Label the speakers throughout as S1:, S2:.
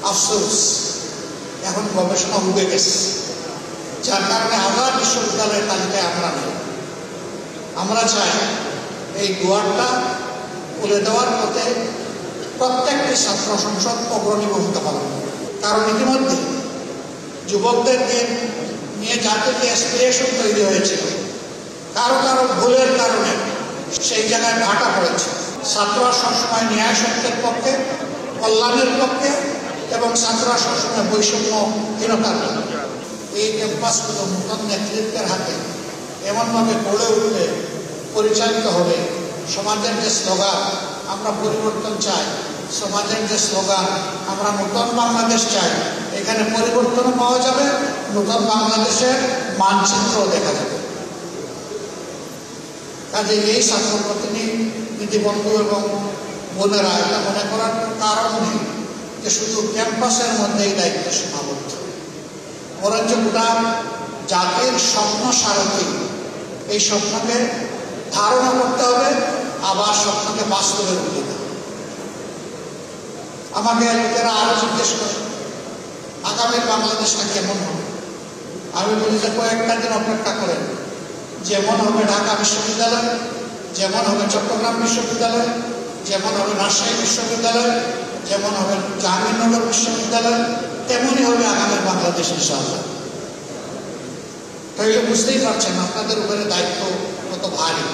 S1: আফসোস এখন গবেষণা উঠে গেছে, যার কারণে হাজার বিশ্ববিদ্যালয়ের তালিকায় আমরা নেই। আমরা চাই এই দুয়ারটা খুলে দেওয়ার পথে প্রত্যেকটি ছাত্র সংসদ অগ্রণী ভূমিকা পালন করে। কারণ ইতিমধ্যে যুবকদের নিয়ে জাতিতে অ্যাসপিরেশন তৈরি হয়েছিল, কারো কারো ভুলের কারণে সেই জায়গায় ভাটা পড়েছে। ছাত্ররা সবসময় ন্যায় সত্যের পক্ষে, কল্যাণের পক্ষে এবং ছাত্ররা সবসময় বৈষম্যহীনতার পক্ষে। এই ক্যাম্পাসগুলো নতুন নেতৃত্বের হাতে এমনভাবে গড়ে উঠলে পরিচালিত হবে। সমাজের যে স্লোগান আমরা পরিবর্তন চাই, সমাজের যে স্লোগান আমরা নতুন বাংলাদেশ চাই, এখানে পরিবর্তনও পাওয়া যাবে, নতুন বাংলাদেশের মানচিত্রও দেখা যাবে। কাজে এই ছাত্র প্রতিনিধি বন্ধু এবং বোনেরা এটা মনে করার কারণ নেই যে শুধু ক্যাম্পাসের মধ্যেই দায়িত্ব সীমাবদ্ধ, বরঞ্চ গোটা জাতির স্বপ্ন সারথী। এই স্বপ্নকে ধারণা করতে হবে, আবার স্বপ্নকে বাস্তবে রূপ দিতে হবে। আমাকে লোকেরা আরো জিজ্ঞেস করে আগামীর বাংলাদেশটা কেমন হবে। আমি বলি যে কয়েকটা দিন অপেক্ষা করেন, যেমন হবে ঢাকা বিশ্ববিদ্যালয়, যেমন হবে চট্টগ্রাম বিশ্ববিদ্যালয়, যেমন হবে রাজশাহী বিশ্ববিদ্যালয়, যেমন হবে জাহাঙ্গীরনগর বিশ্ববিদ্যালয়, তেমনই হবে আগামীর বাংলাদেশ ইনশাআল্লাহ। তাইলে বুঝতেই পারছেন আপনাদের উপরে দায়িত্ব কত ভারী।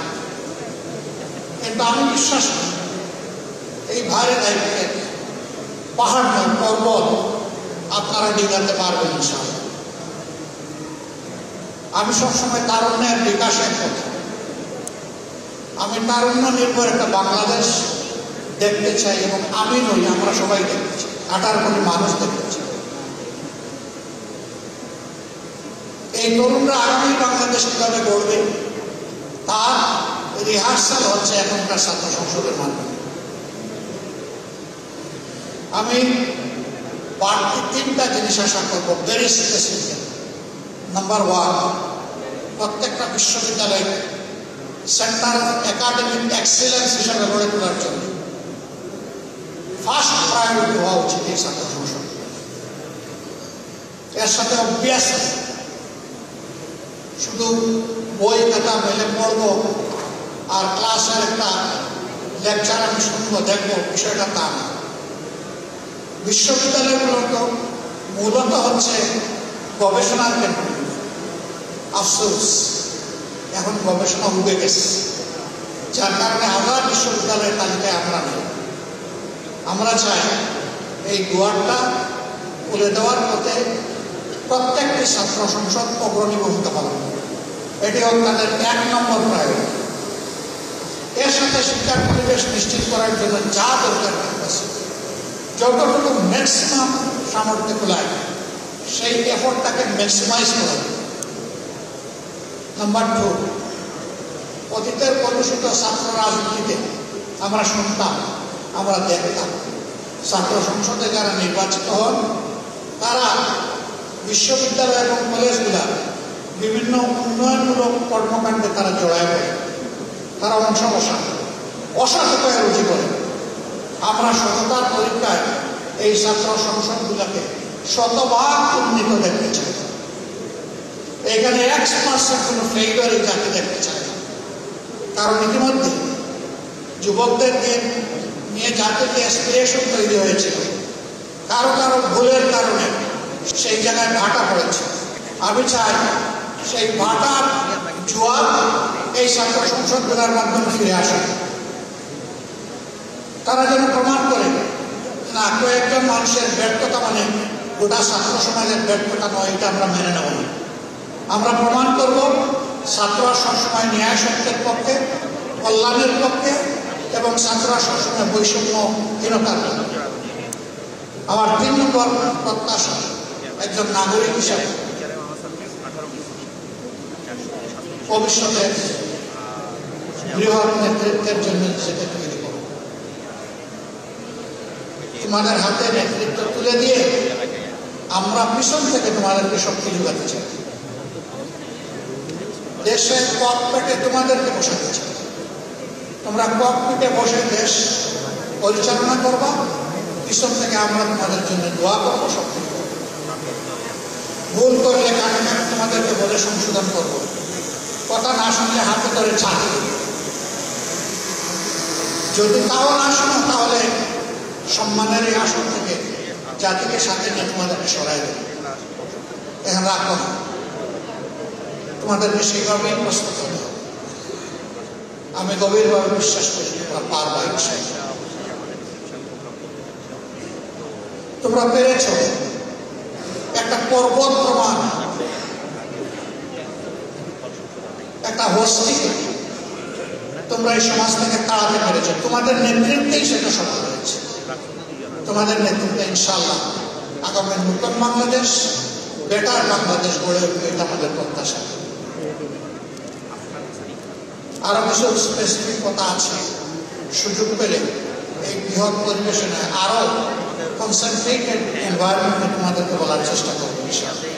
S1: কিন্তু আমি বিশ্বাস করি এই ভারী দায়িত্বের পাহাড় নয়, পর্বত আপনারা ডিঙাতে পারবেন ইনশাআল্লাহ। আমি সবসময় তারুণ্যের বিকাশের পথে, আমি তারুণ্য নির্ভর একটা বাংলাদেশ দেখতে চাই, এবং আমি নই, আমরা সবাই দেখতে চাই, 18 কোটি মানুষ দেখতে চাই। এই তরুণরা আগামী বাংলাদেশ কিভাবে গড়বে তার রিহার্সাল হচ্ছে এখনকার ছাত্র সংসদের মাধ্যমে। আমি বাড়তি 3টা জিনিস আশা করবো, ভেরি স্পেসিফিক। নাম্বার 1, প্রত্যেকটা বিশ্ববিদ্যালয় সেন্টার অফ একাডেমিক এক্সিলেন্স হিসাবে গড়ে তোলার জন্য ফার্স্ট প্রায়োরিটি হওয়া উচিত এই ছাত্র সংসদ। এর সাথে অবভিয়াসলি শুধু বই খাতা মেলে পড়বো আর ক্লাসের একটা লেকচার আমি শুনবো দেখবো, বিষয়টা তা না। বিশ্ববিদ্যালয়গুলো তো মূলত হচ্ছে গবেষণার কেন্দ্র। আফসোস এখন গবেষণা উঠে গেছে, যার কারণে হাজার বিশ্ববিদ্যালয়ের তালিকায় আমরা নেই। আমরা চাই এই দুয়ারটা খুলে দেওয়ার পথে প্রত্যেকটি ছাত্র সংসদ অগ্রণী ভূমিকা পালন করে। এটি হোক তাদের 1 নম্বর প্রায়োরিটি। এর সাথে শিক্ষার পরিবেশ নিশ্চিত করার জন্য যা দরকার আছে, যতটুকু ম্যাক্সিমাম সামর্থ্য খোলায় সেই এফোর্টটাকে ম্যাক্সিমাইজ করা। নাম্বার 2, অতীতের কলুষিত ছাত্র রাজনীতিতে আমরা শুনতাম, আমরা দেখতাম ছাত্র সংসদে যারা নির্বাচিত হন তারা বিশ্ববিদ্যালয় এবং কলেজগুলা বিভিন্ন উন্নয়নমূলক কর্মকাণ্ডে তারা জড়ায় পড়ে, তারা অংশ বসান, অসৎ উপায়ে রুজি করে। আমরা সততার পরীক্ষায় এই ছাত্র সংসদগুলোকে শতভাগ উন্নীত দেখতে চাই। এখানে 1% কোনো ফেইলিওর এই জাতি দেখতে চাই না। কারণ ইতিমধ্যে যুবকদের নিয়ে জাতিতে অ্যাসপিরেশন তৈরি হয়েছিল, কারো কারো ভুলের কারণে সেই জায়গায় ভাটা পড়েছে। আমি চাই সেই ভাটার জোয়ার এই ছাত্র সংসদগুলোর মাধ্যমে ফিরে আসে। তারা যেন প্রমাণ করে না কয়েকজন মানুষের ব্যর্থতা মানে গোটা ছাত্র সমাজের ব্যর্থতা নয়, এটা আমরা মেনে নেব না। আমরা প্রমাণ করব ছাত্ররা সবসময় ন্যায় সত্যের পক্ষে, কল্যাণের পক্ষে এবং ছাত্ররা সবসময় বৈষম্যহীনতার পক্ষে। আমার 3 নম্বর প্রত্যাশা একজন নাগরিক হিসাবে ভবিষ্যতে বৃহৎ নেতৃত্বের জন্য সেটা তৈরি করব। তোমাদের হাতে নেতৃত্ব তুলে দিয়ে আমরা পিছন থেকে তোমাদেরকে শক্তি যোগাতে চাই। দেশের ককপিটে তোমাদেরকে বসাতে চাই। তোমরা ককপিটে বসে দেশ পরিচালনা করবা, পিছন থেকে আমরা তোমাদের জন্য দোয়া করবো, সব ভুল করলে কানে কানে তোমাদেরকে বলে সংশোধন করবো, কথা না শুনলে হাতে ধরে ছাড়। যদি তাও না শোনো তাহলে সম্মানের এই আসন থেকে জাতিকে সাথে নিয়ে তোমাদেরকে সরাই দেবে। এখন রাখো না, তোমাদেরকে সেইভাবেই প্রস্তুত হতে হবে। আমি গভীরভাবে বিশ্বাস করি তোমরা পারবা ইনশাআল্লাহ। তোমরা পেরেছ একটা পর্বত প্রমাণ, একটা হস্তিকে তোমরা এই সমাজ থেকে তাড়াতে পেরেছ। তোমাদের নেতৃত্বেই সেটা সফল হয়েছে। তোমাদের নেতৃত্বে ইনশাআল্লাহ আগামী নতুন বাংলাদেশ, বেটার বাংলাদেশ গড়ে উঠবে, এটা আমাদের প্রত্যাশা। আরো কিছু স্পেসিফিক কথা আছে, সুযোগ পেলে এই বৃহৎ পরিবেশনে আরো কনসেন্ট্রেটেড এনভায়রনমেন্টে তোমাদেরকে বলার চেষ্টা করবো ইনশাআল্লাহ।